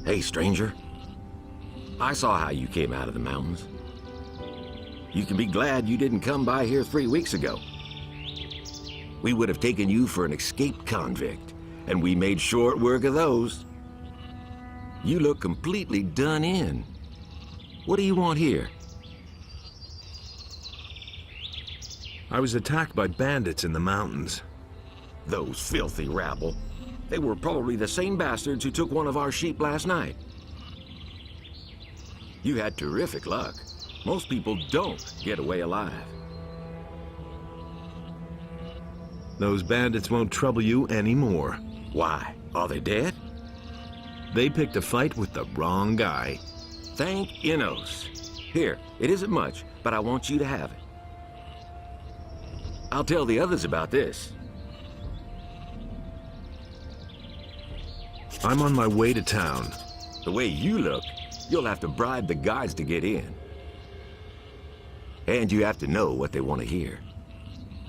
Hey, stranger. I saw how you came out of the mountains. You can be glad you didn't come by here 3 weeks ago. We would have taken you for an escaped convict, and we made short work of those. You look completely done in. What do you want here? I was attacked by bandits in the mountains. Those filthy rabble. They were probably the same bastards who took one of our sheep last night. You had terrific luck. Most people don't get away alive. Those bandits won't trouble you anymore. Why? Are they dead? They picked a fight with the wrong guy. Thank Innos. Here, it isn't much, but I want you to have it. I'll tell the others about this. I'm on my way to town. The way you look, you'll have to bribe the guards to get in. And you have to know what they want to hear.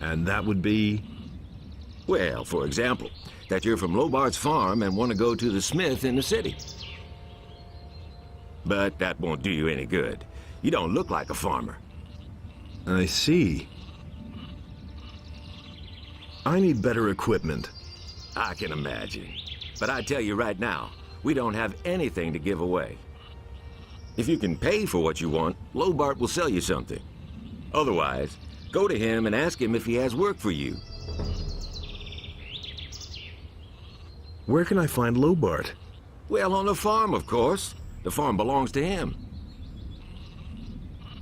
And that would be? Well, for example, that you're from Lobart's farm and want to go to the smith in the city. But that won't do you any good. You don't look like a farmer. I see. I need better equipment. I can imagine. But I tell you right now, we don't have anything to give away. If you can pay for what you want, Lobart will sell you something. Otherwise, go to him and ask him if he has work for you. Where can I find Lobart? Well, on the farm, of course. The farm belongs to him.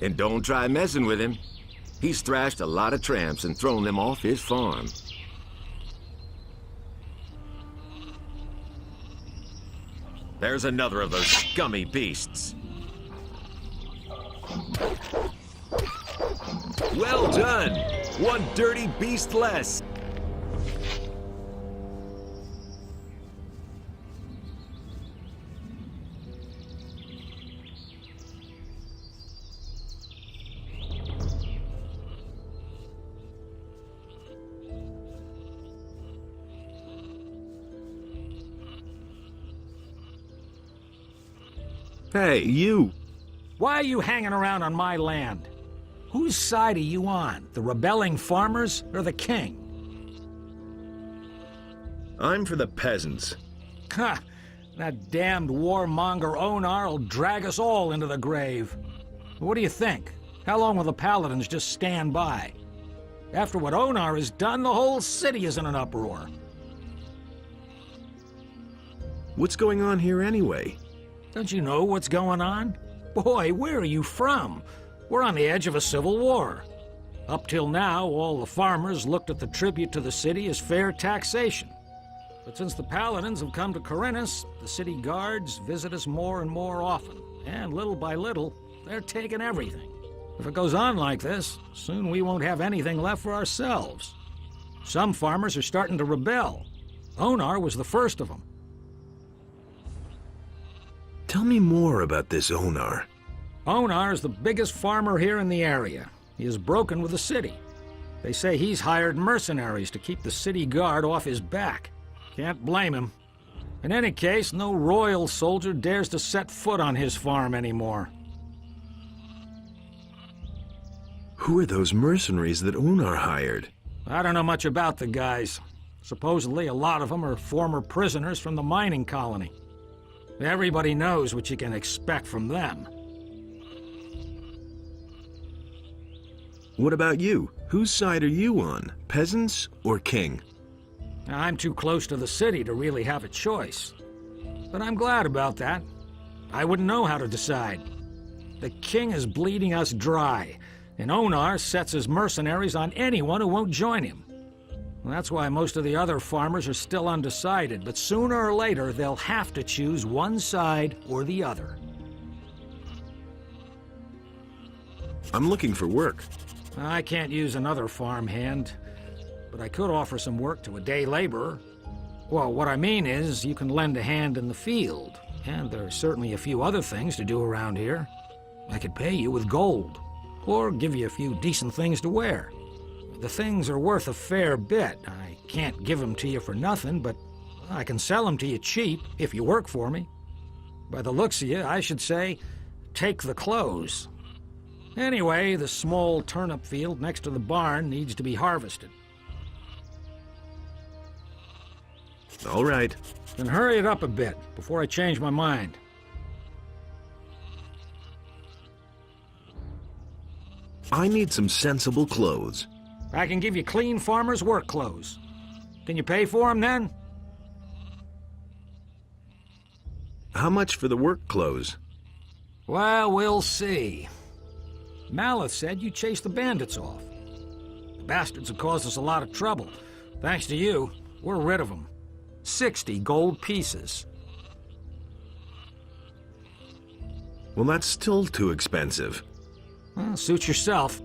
And don't try messing with him. He's thrashed a lot of tramps and thrown them off his farm. There's another of those scummy beasts. Well done! One dirty beast less! Hey, you! Why are you hanging around on my land? Whose side are you on? The rebelling farmers or the king? I'm for the peasants. Ha! That damned warmonger Onar will drag us all into the grave. What do you think? How long will the paladins just stand by? After what Onar has done, the whole city is in an uproar. What's going on here anyway? Don't you know what's going on? Boy, where are you from? We're on the edge of a civil war. Up till now, all the farmers looked at the tribute to the city as fair taxation. But since the paladins have come to Corinthus, the city guards visit us more and more often. And little by little, they're taking everything. If it goes on like this, soon we won't have anything left for ourselves. Some farmers are starting to rebel. Onar was the first of them. Tell me more about this Onar. Onar is the biggest farmer here in the area. He is broken with the city. They say he's hired mercenaries to keep the city guard off his back. Can't blame him. In any case, no royal soldier dares to set foot on his farm anymore. Who are those mercenaries that Onar hired? I don't know much about the guys. Supposedly, a lot of them are former prisoners from the mining colony. Everybody knows what you can expect from them. What about you? Whose side are you on? Peasants or king? I'm too close to the city to really have a choice. But I'm glad about that. I wouldn't know how to decide. The king is bleeding us dry, and Onar sets his mercenaries on anyone who won't join him. That's why most of the other farmers are still undecided, but sooner or later they'll have to choose one side or the other. I'm looking for work. I can't use another farmhand, but I could offer some work to a day laborer. Well, what I mean is, you can lend a hand in the field, and there are certainly a few other things to do around here. I could pay you with gold, or give you a few decent things to wear. The things are worth a fair bit. I can't give them to you for nothing, but I can sell them to you cheap if you work for me. By the looks of you, I should say, take the clothes. Anyway, the small turnip field next to the barn needs to be harvested. All right. Then hurry it up a bit before I change my mind. I need some sensible clothes. I can give you clean farmer's work clothes. Can you pay for them then? How much for the work clothes? Well, we'll see. Maleth said you chased the bandits off. The bastards have caused us a lot of trouble. Thanks to you, we're rid of them. 60 gold pieces. Well, that's still too expensive. Well, suit yourself.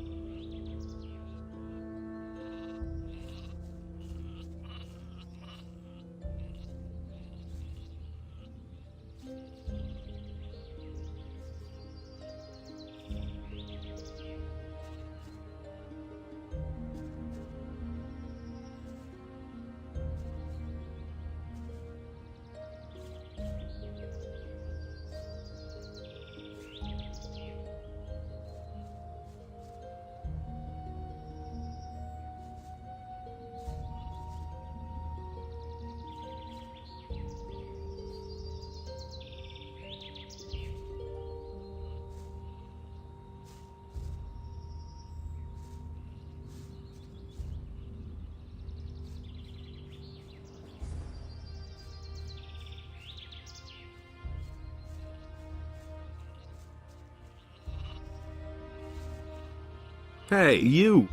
Hey, you!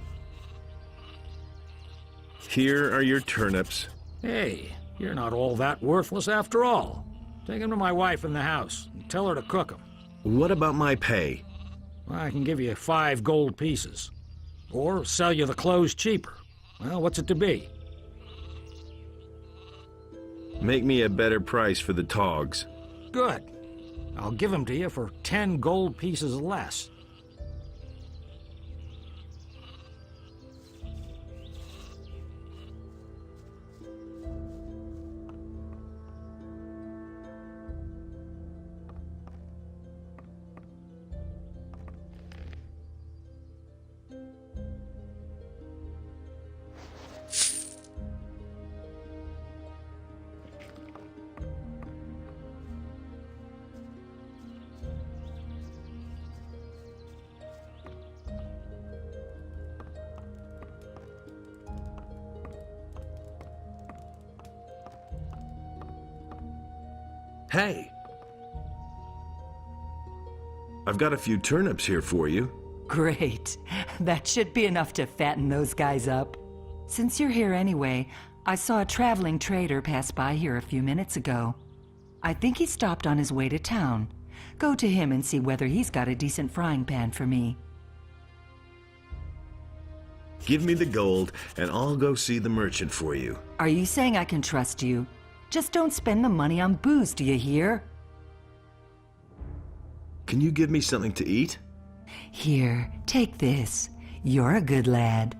Here are your turnips. Hey, you're not all that worthless after all. Take them to my wife in the house and tell her to cook them. What about my pay? I can give you 5 gold pieces. Or sell you the clothes cheaper. Well, what's it to be? Make me a better price for the togs. Good. I'll give them to you for 10 gold pieces less. Hey! I've got a few turnips here for you. Great. That should be enough to fatten those guys up. Since you're here anyway, I saw a traveling trader pass by here a few minutes ago. I think he stopped on his way to town. Go to him and see whether he's got a decent frying pan for me. Give me the gold, and I'll go see the merchant for you. Are you saying I can trust you? Just don't spend the money on booze, do you hear? Can you give me something to eat? Here, take this. You're a good lad.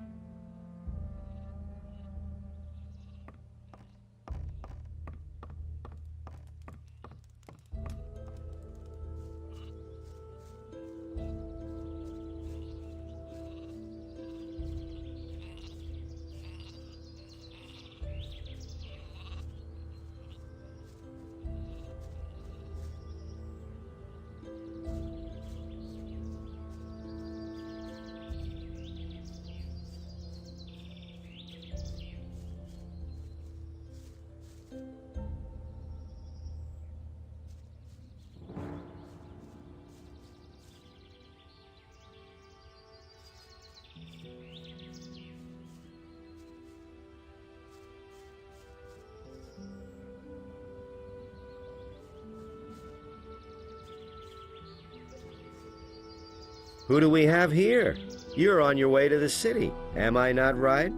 Who do we have here? You're on your way to the city, am I not right?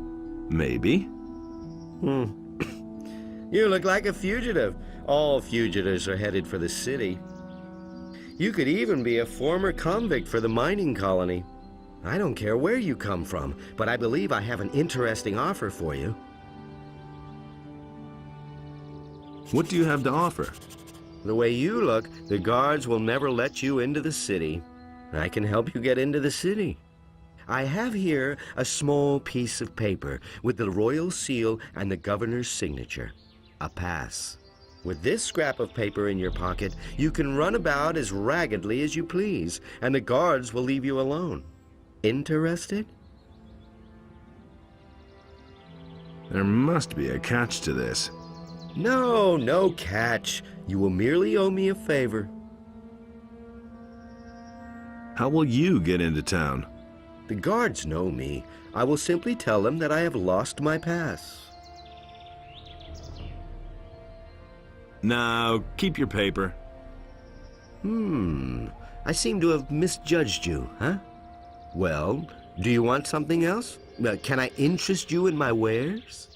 Maybe. You look like a fugitive. All fugitives are headed for the city. You could even be a former convict for the mining colony. I don't care where you come from, but I believe I have an interesting offer for you. What do you have to offer? The way you look, the guards will never let you into the city. I can help you get into the city. I have here a small piece of paper with the royal seal and the governor's signature. A pass. With this scrap of paper in your pocket, you can run about as raggedly as you please, and the guards will leave you alone. Interested? There must be a catch to this. No, no catch. You will merely owe me a favor. How will you get into town? The guards know me. I will simply tell them that I have lost my pass. No, keep your paper. I seem to have misjudged you, huh? Well, do you want something else? Can I interest you in my wares?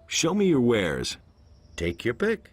Show me your wares. Take your pick.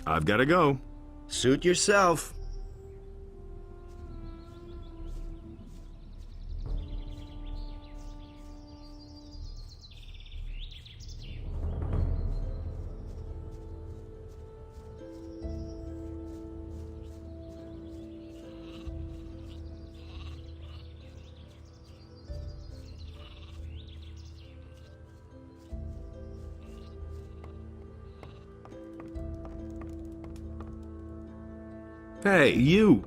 I've got to go. Suit yourself. Hey, you!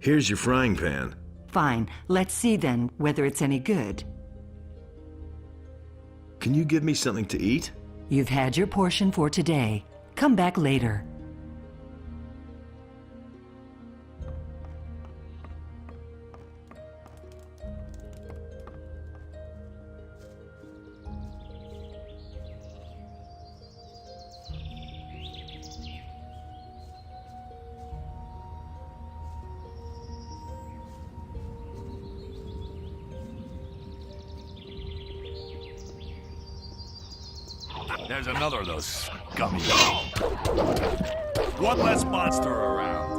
Here's your frying pan. Fine. Let's see then whether it's any good. Can you give me something to eat? You've had your portion for today. Come back later. There's another of those scummy. One less monster around.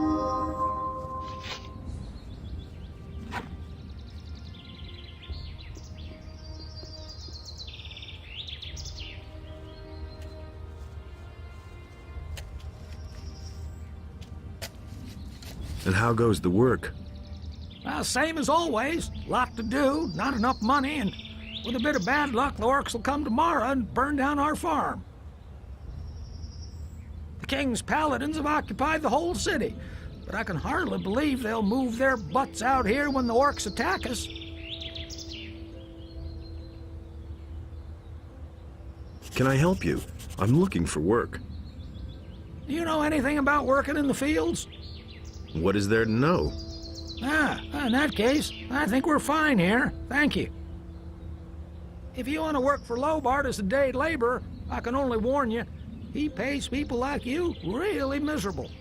And how goes the work? Same as always. Lot to do, not enough money, and with a bit of bad luck, the orcs will come tomorrow and burn down our farm. The king's paladins have occupied the whole city, but I can hardly believe they'll move their butts out here when the orcs attack us. Can I help you? I'm looking for work. Do you know anything about working in the fields? What is there to know? In that case, I think we're fine here. Thank you. If you want to work for Lobart as a day laborer, I can only warn you, he pays people like you really miserable.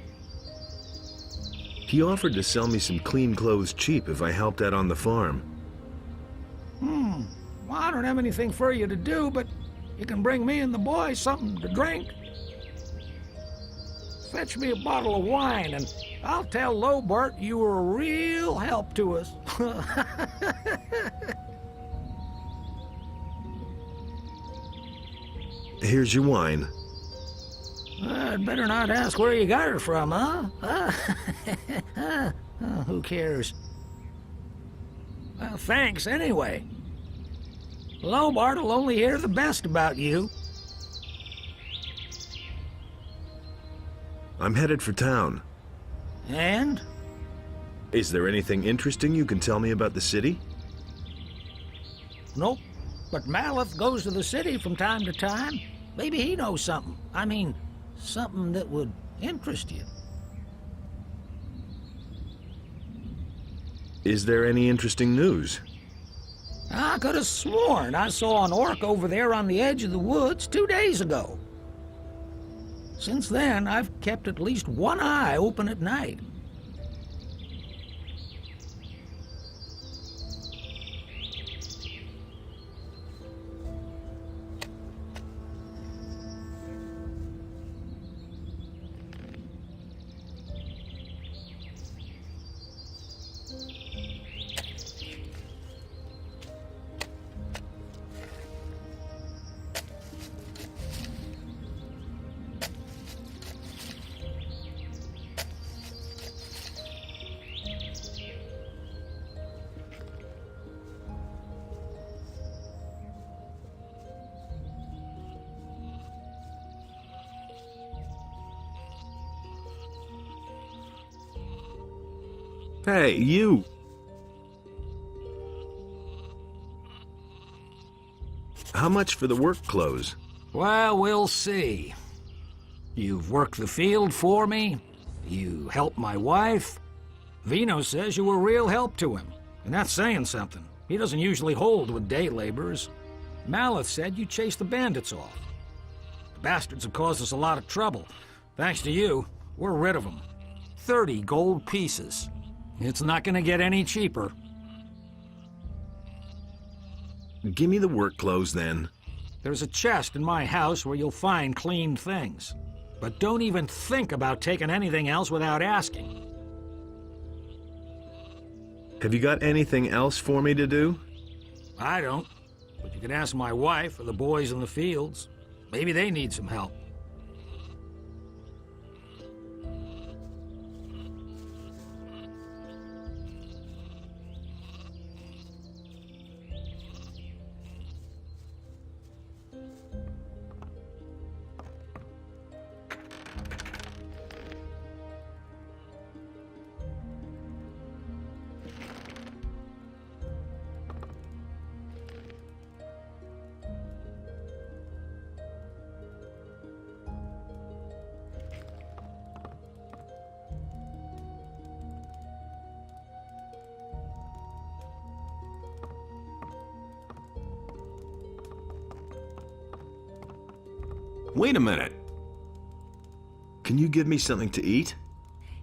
He offered to sell me some clean clothes cheap if I helped out on the farm. Well, I don't have anything for you to do, but you can bring me and the boys something to drink. Fetch me a bottle of wine, and I'll tell Lobart you were a real help to us. Here's your wine. I'd better not ask where you got it from, huh? Who cares? Well, thanks anyway. Lobart will only hear the best about you. I'm headed for town. And? Is there anything interesting you can tell me about the city? Nope. But Maleth goes to the city from time to time. Maybe he knows something. I mean, something that would interest you. Is there any interesting news? I could have sworn I saw an orc over there on the edge of the woods 2 days ago. Since then, I've kept at least one eye open at night. Hey, you! How much for the work clothes? Well, we'll see. You've worked the field for me. You helped my wife. Vino says you were real help to him, and that's saying something. He doesn't usually hold with day laborers. Maleth said you chased the bandits off. The bastards have caused us a lot of trouble. Thanks to you, we're rid of them. 30 gold pieces. It's not gonna get any cheaper. Give me the work clothes, then. There's a chest in my house where you'll find clean things. But don't even think about taking anything else without asking. Have you got anything else for me to do? I don't. But you can ask my wife or the boys in the fields. Maybe they need some help. Wait a minute. Can you give me something to eat?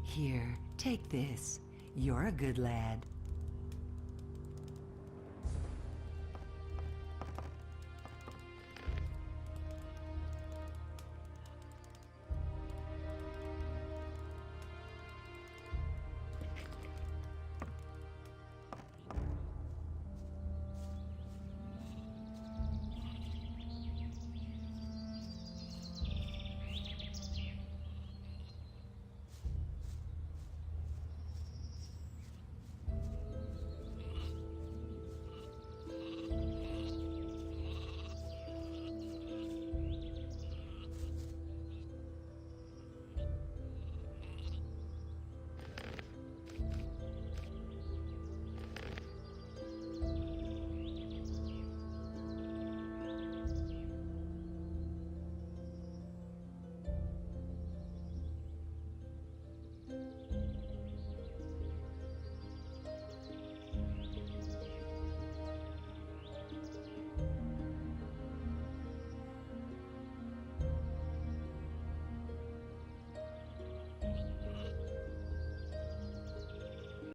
Here, take this. You're a good lad.